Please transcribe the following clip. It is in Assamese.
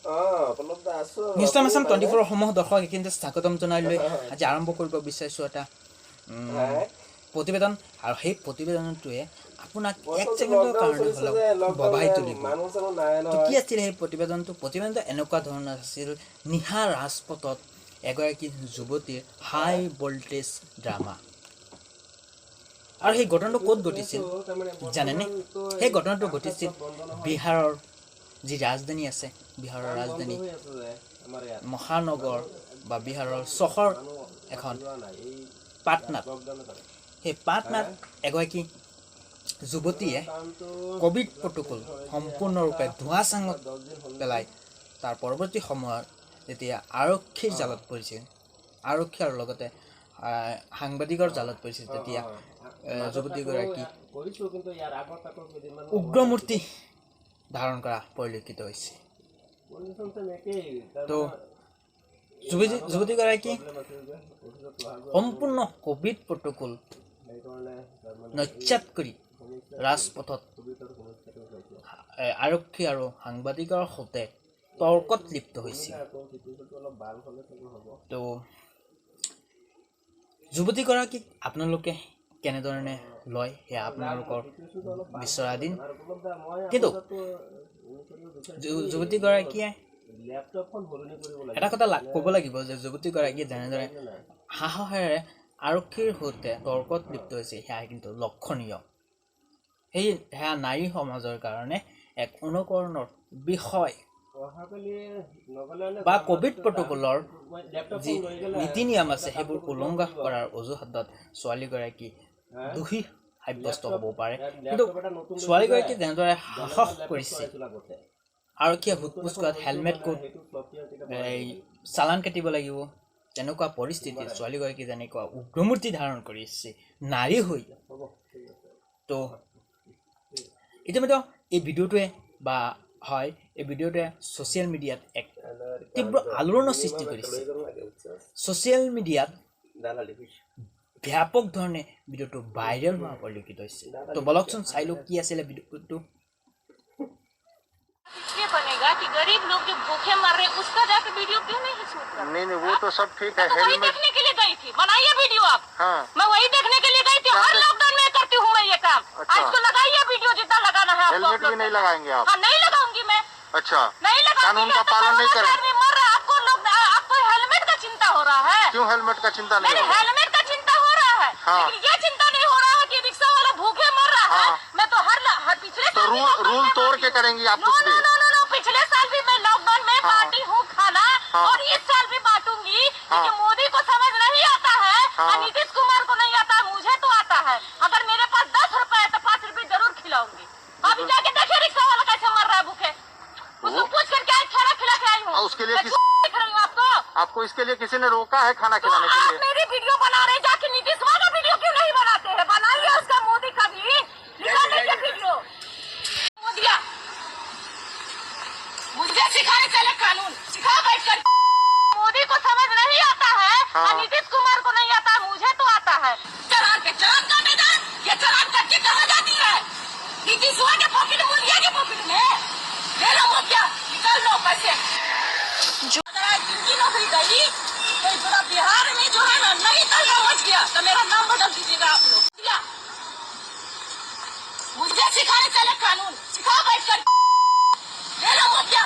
নিউজ আছাম 24 সমূহ দৰ্শক এইখিনিতে স্বাগতম জনাই লৈ আজি আৰম্ভ কৰিব বিচাৰিছোঁ এটা প্ৰতিবেদন। আৰু সেই প্ৰতিবেদনটোৱে আপোনাক এক ছেকেণ্ডৰ কাৰণে হ'লেও ববাই তুলিব। কি আছিল সেই প্ৰতিবেদনটো? প্ৰতিবেদনটো এনেকুৱা ধৰণৰ আছিল, নিশা ৰাজপথত এগৰাকী যুৱতীৰ হাই ভল্টেজ ড্ৰামা। আৰু সেই ঘটনাটো ক'ত ঘটিছিল জানেনে? সেই ঘটনাটো ঘটিছিল বিহাৰৰ যি ৰাজধানী আছে, বিহাৰৰ ৰাজধানী মহানগৰ বা বিহাৰৰ চহৰ এখন পাটনাত। সেই পাটনাত এগৰাকী যুৱতীয়ে ক'ভিড প্ৰট'কল সম্পূৰ্ণৰূপে ধোঁৱাচাঙত পেলাই তাৰ পৰৱৰ্তী সময়ত যেতিয়া আৰক্ষীৰ জালত পৰিছিল, আৰক্ষী আৰু লগতে সাংবাদিকৰ জালত পৰিছিল, তেতিয়া যুৱতীগৰাকী উগ্ৰমূৰ্তি ধাৰণ কৰা পৰিলক্ষিত হৈছে। তো যুৱতীগৰাকী সম্পূৰ্ণ ক'ভিড প্ৰট'কল নস্যাৎ কৰি ৰাজপথত আৰক্ষী আৰু সাংবাদিকৰ সৈতে তৰ্কত লিপ্ত হৈছিল। তো যুৱতীগৰাকীক আপোনালোকে কেনেধৰণে লয় সেয়া আপোনালোকৰ বিচৰাধীন। কিন্তু যুৱতীগৰাকীয়ে এটা কথা ক'ব লাগিব যে যুৱতীগৰাকীয়ে যেনেদৰে সাহসেৰে আৰক্ষীৰ সৈতে তৰ্কত লিপ্ত হৈছে সেয়া কিন্তু লক্ষণীয়। সেয়া নাৰী সমাজৰ কাৰণে এক অনুকৰণৰ বিষয়। বা ক'ভিড প্ৰট'কলৰ যি নীতি নিয়ম আছে সেইবোৰ উলংঘা কৰাৰ অজুহাতত ছোৱালীগৰাকী দোষী সাব্যস্ত হ'ব পাৰে। কিন্তু ছোৱালীগৰাকী যেনেদৰে সাহস কৰিছে, আৰক্ষীয়ে সোধপোছ কৰাত হেলমেট ক'ত, চালান কাটিব লাগিব, তেনেকুৱা পৰিস্থিতিত ছোৱালীগৰাকী যেনেকুৱা উগ্ৰমূৰ্তি ধাৰণ কৰিছে নাৰী হৈ। তো ইতিমধ্যে এই ভিডিঅ'টোৱে এই ভিডিঅ'টোৱে ছ'চিয়েল মিডিয়াত এক তীব্ৰ আলোড়নৰ সৃষ্টি কৰিছে। ছ'চিয়েল মিডিয়াত ব্যাপক ধৰণে ভিডিঅ'টো ভাইৰেল হোৱা পৰিলক্ষিত হৈছে। তো বলকচোন চাই লওক কি আছিলে ভিডিঅ'টো। बनेगा कि गरीब लोग जो भूखे मर रहे उसका जाके वीडियो क्यों नहीं शूट कर? नहीं वो तो सब ठीक है। तो वही देखने के लिए गई थी, बनाइए वीडियो आप। हाँ। मैं वही देखने के लिए गई थी, हर लॉकडाउन में करती हूँ मैं ये काम। अच्छा। आज तो लगाइए वीडियो जितना लगाना है। हेलमेट भी नहीं लगाएंगे आप? हाँ नहीं लगाऊंगी मैं। अच्छा, नहीं लगाऊंगी। कानून का पालन नहीं करेंगे? मर रहा है आपको हेलमेट का चिंता हो रहा है? क्यों हेलमेट का चिंता नहीं? हेलमेट का चिंता हो रहा है, लेकिन ये चिंता नहीं हो रहा है कि रिक्शा वाला भूखे मर रहा है। मैं तो हर पिछले तो रूल तोड़ के करेंगी आप कुछ भी? पिछले साल भी मैं लॉकडाउन में बांटी हूँ खाना, और इस साल भी बांटूंगी, क्योंकि मोदी को समझ नहीं आता है और नीतीश कुमार को नहीं आता है, मुझे तो आता है। अगर मेरे पास 10 रुपए है तो 5 रुपए जरूर खिलाऊंगी। अभी जाके देखिए रिक्शा वाला कैसे मर रहा है भूखे, उसको पूछ करके आज खाना खिला के आई हूँ। उसके लिए आपको इसके लिए किसी ने रोका है खाना खिलाने के लिए? मेरी वीडियो बना रहे, जाके नीतीश वाला वीडियो क्यों नहीं बनाते हैं? बनाइए उसका, मोदी का भी निकालिए वीडियो। मोदिया मुझे सिखाने चले कानून, सिखा बैठ कर। मोदी को समझ नहीं आता है और नीतीश कुमार को नहीं आता है, मुझे तो आता है। चलान का मैदान, ये चलान करके कहाँ जाती है? नीतीश के पॉकेट, मोदिया के पॉकेट में ले लो। मोदिया निकाल लो पैसे। जिनकी नौकरी गई तो पूरा बिहार में जो है ना नहीं तलगा मच गया, तो मेरा नाम बदल दीजिएगा आप लोग। मुझे सिखाने चले कानून, सिखा बैठ कर। ले लो मोदिया